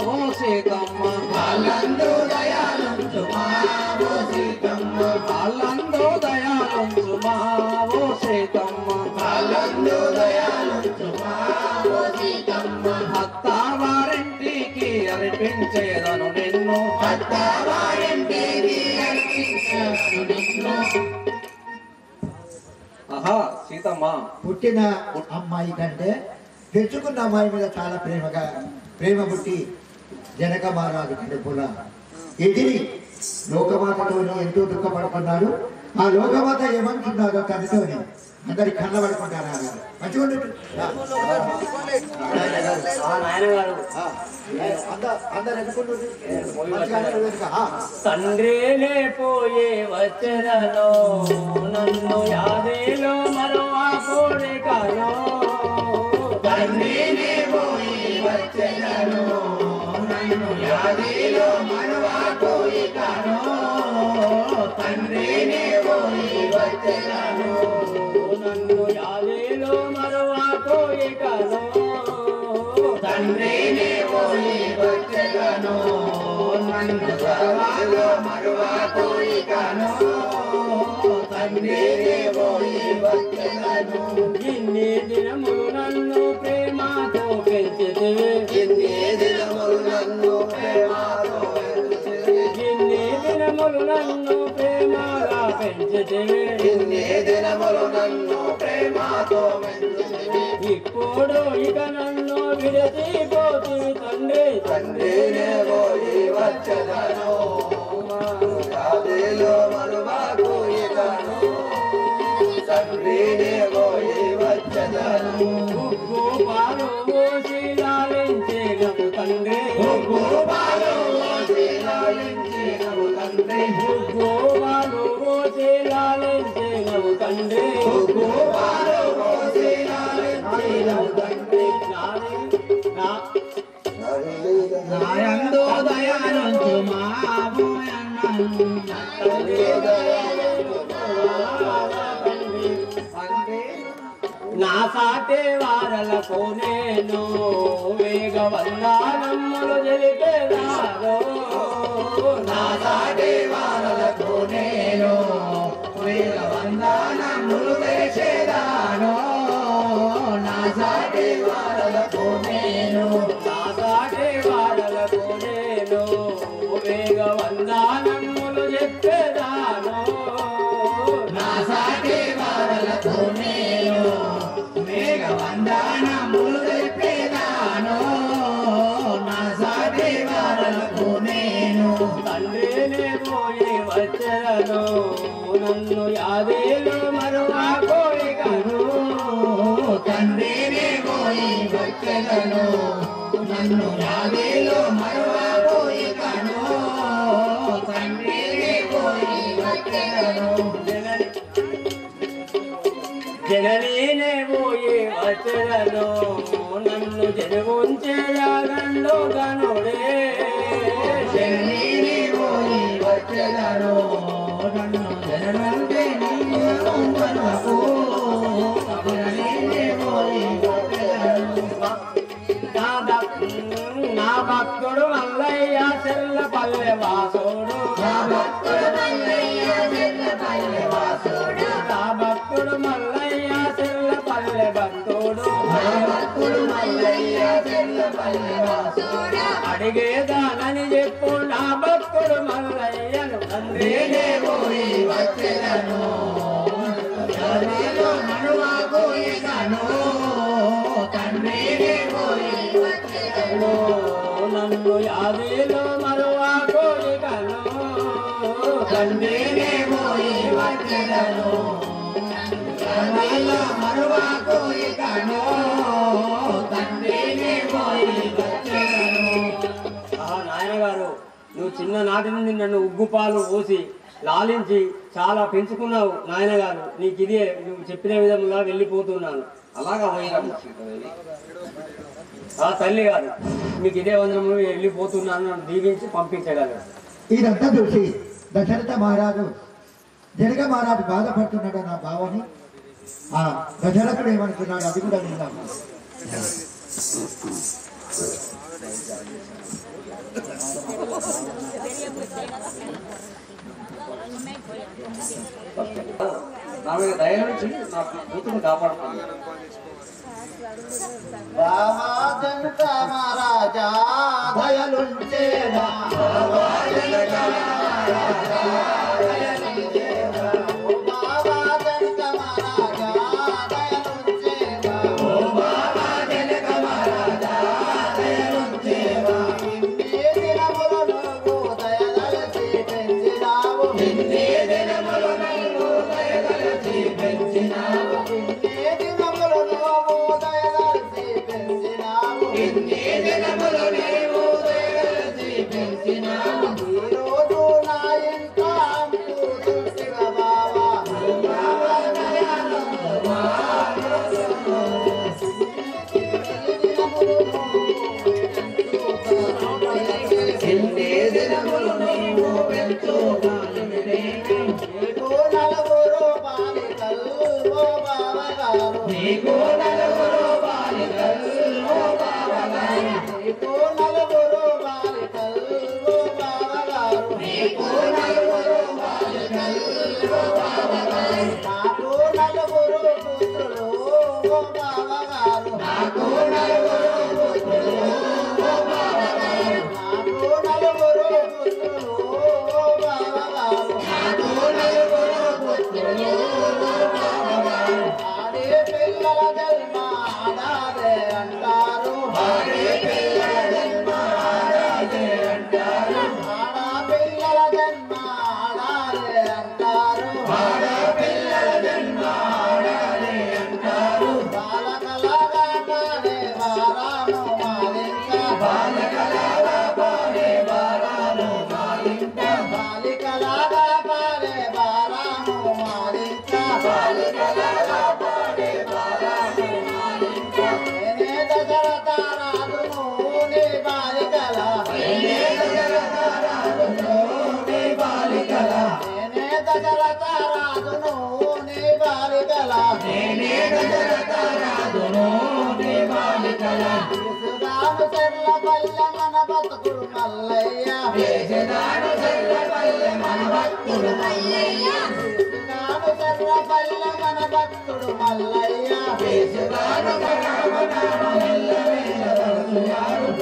ఓ సీతమ్మ అల్లందు దయాలుంచుమా ఓ సీతమ్మ అల్లందు దయాలుంచుమా ఓ సీతమ్మ అల్లందు దయాలుంచుమా ఓ సీతమ్మ అత్తావారింటికి అర్పించేదను నిన్ను అత్తావారింటికి అర్పించేదను నిన్ను ఆహా సీతమ్మ పుట్టిన అమ్మాయి కంటే తెచ్చుకున్న అమ్మాయి మీద చాలా ప్రేమ పుట్టి జనక మహారాజు కడుపుల ఎదిరి లోకమాతతోని ఎంతో దుఃఖపడుతున్నాడు. ఆ లోకమాత ఏమంటున్నాడో తనతోని అందరి కళ్ళ పడుకుంటారా మంచిగా ఉండేది అందరు ఎదుర్కొంటుంది తండ్రినే పోయే వచ్చరలో నన్ను యాదేలో మరవా కోరికలో తండ్రినే పోయి వచ్చెదను నన్ను యాదేలో మరవా కోరికలో తండ్రినే పోయి వచ్చెదను నన్ను యాదేలో మరవా కోరికలో తండ్రినే పోయి వచ్చెదను నన్ను యాదేలో మరవా కోరికలో తండ్రినే పోయి వచ్చెదను ఇన్ని దినములు నన్ను ప్రేమతో పెంచితివి ఎన్ని దినములు నన్ను ప్రేమతో పెంచితివి ఇన్ని దినములు నన్ను ప్రేమగా పెంచితివి ఎన్ని దినములు నన్ను ప్రేమతో పెంచితివి ఇప్పుడు ఇక నన్ను విడచిపోతివి తండ్రి తండ్రినే పోయి వచ్చెదను యాదేలో మరవా కోరికలో తండ్రినే పోయి వచ్చెదను గోపాలు మోసి లాలించేగము తండ్రి గోపాలు మోసి లాలించేగము తండ్రి గోపాలు మోసి లాలించేగము తండ్రి గోపాలు మోసి లాలించేగము తండ్రి నాయందు దయాలుంచు మా నా సాటే వారలకు నేను వేగవందనములు తెలిపేదారో నా సాటి వారలకు నేను వేగవందనములు చేసేదాను నా సాటి వారలకు నేను నా సాటే వారలకు నేను వేగవందనములు చెప్పేదాను నా సాటి వారలకు నేను వేగవందనములు చెప్పేదాను నా సాటి వారలకు నేను తండ్రినే పోయి వచ్చరను నన్ను యాదేలో మరవా కోరికను తండ్రినే పోయి వచ్చెదను నన్ను యాదేలో మరవా కోరికను తండ్రినే పోయి వచ్చెదను జననీనే పోయి వచ్చరను నన్ను జనముంచే యాగంలో గనుడే జననీనే పోయి వచ్చెదను నన్ను జననంటే నీకు జననీనే పోయి వచ్చెదను నా భక్తుడు మల్లయ్య చెల్ల పల్లె వాసుడు నా భక్తుడు మల్లయ్య చెల్లపల్లె వాసుడు నా భక్తుడు మల్లయ్య చెల్ల పల్లె భక్తుడు నా భక్తుడు మల్లయ్య చెల్లపల్లె వాసుడు అడిగేదానని చెప్పు నా భక్తుడు మల్లయ్యను తండ్రినే పోయి వచ్చెదను యాదేలో మరవా కోరికను తండ్రినే పోయి వచ్చెదను నన్ను యాదేలో మరవా కోరికను తండ్రినే పోయి వచ్చెదను యాదేలో మరవా కోరికను తండ్రినే పోయి వచ్చెదను నాయనగారు నువ్వు చిన్ననాటి నుండి నన్ను ఉగ్గుపాలు పోసి లాలించి చాలా పెంచుకున్నావు నాయనగారు. నీకు ఇదే నువ్వు చెప్పిన విధంగా వెళ్ళిపోతున్నాను. అలాగా ఆ తల్లి గారు మీకు ఇదే వందనము వెళ్ళిపోతున్నాను నన్ను దీవించి పంపించగలరు. ఇదంతా చూసి దశరథ మహారాజు జనక మహారాజు బాధపడుతున్నాడు నా భావని. ఆ దశరథుడు ఏమనుకున్నాడు అది కూడా విందాము. నా మీద దయ నుంచి నా కూతురు కాపాడుతుంది. జనక మహారాజా దయలుంచేనా బావగారు నీకు నలుగురు బాలికలు ఓ బావగారు నీకు నలుగురు బాలికలు ఓ బావగారు నీకు నలుగురు బాలికలు ఓ బావగారు నాకు నలుగురు పుత్రులు ఓ బావగారు నాకు నలుగురు పుత్రులు ఓ బావగారు నాకు నలుగురు పుత్రులు ఓ బావగారు నాకు నలుగురు పుత్రులు ఓ బావగారు ఆడే పిల్లల జన్మ ఆడాదే అంటారు ఆడే పిల్లల జన్మ ఆడాదే అంటారు ఆడా పిల్లల జన్మ ఆడాదే అంటారు ఆడా పిల్లల జన్మ ఆడాదే అంటారు బాలకలాగా పాడే బారాను మాలింక బాలకలాగా పాడే బారాను మాలింక బాలికలాగా పాడే బారాను మాలింక బాలికలాగా పాడే బారాను మాలింక నేనే దశరథ రాజును నీ బాలికల నేనే దశరథ రాజును నీ బాలికల నేనే దశరథ రాజును నీ బాలికల నేనే దశరథ రాజును నీ బాలికల వేసుదాను చెర్ల పల్లె మన బతుకుడు మల్లయ్య వేసుదాను చెర్ల పల్లె మన భక్తుడు మల్లయ్య వేసుదాను చెర్ల పల్లె మన భక్తుడు మల్లయ్య వేసుదాను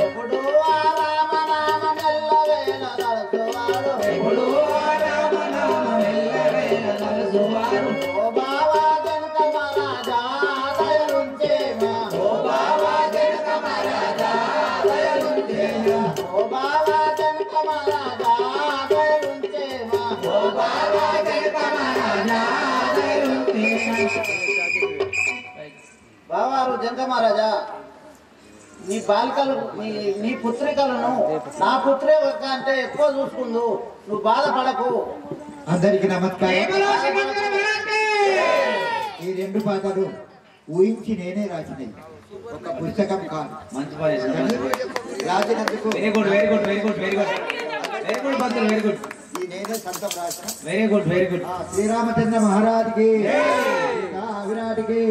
ఎప్పుడు ఆ రామనామ మెల్లవేళ తలుచువాడు ఎప్పుడు ఆ రామనామ మెల్లవేళ తలుచువాడు ఓ బావా జనక మహారాజా దయలుంచేమా ఓ బావా జనక మహారాజా దయలుంచేమా ఓ బావా జనక మహారాజా దయలుంచేమా ఓ బావా జనక మహారాజా దయలుంచేమా బావారు జనక మహారాజా నీ బాలికలు నీ పుత్రికలను నా పుత్రే అంటే ఎక్కువ చూసుకుందు నువ్వు బాధపడకు అందరికి నమస్కారం. ఈ రెండు పాటలు ఊహించి నేనే రాసినవి, ఒక పుస్తకం కాదు. మంచి పని చేశారు. రాసినందుకు very good very good very good very good very good భక్తులు వెరీ గుడ్ ఈ నేనే సంతం రాసిన. Very good very good Sriramachandra మహారాజుకి విరాట్కి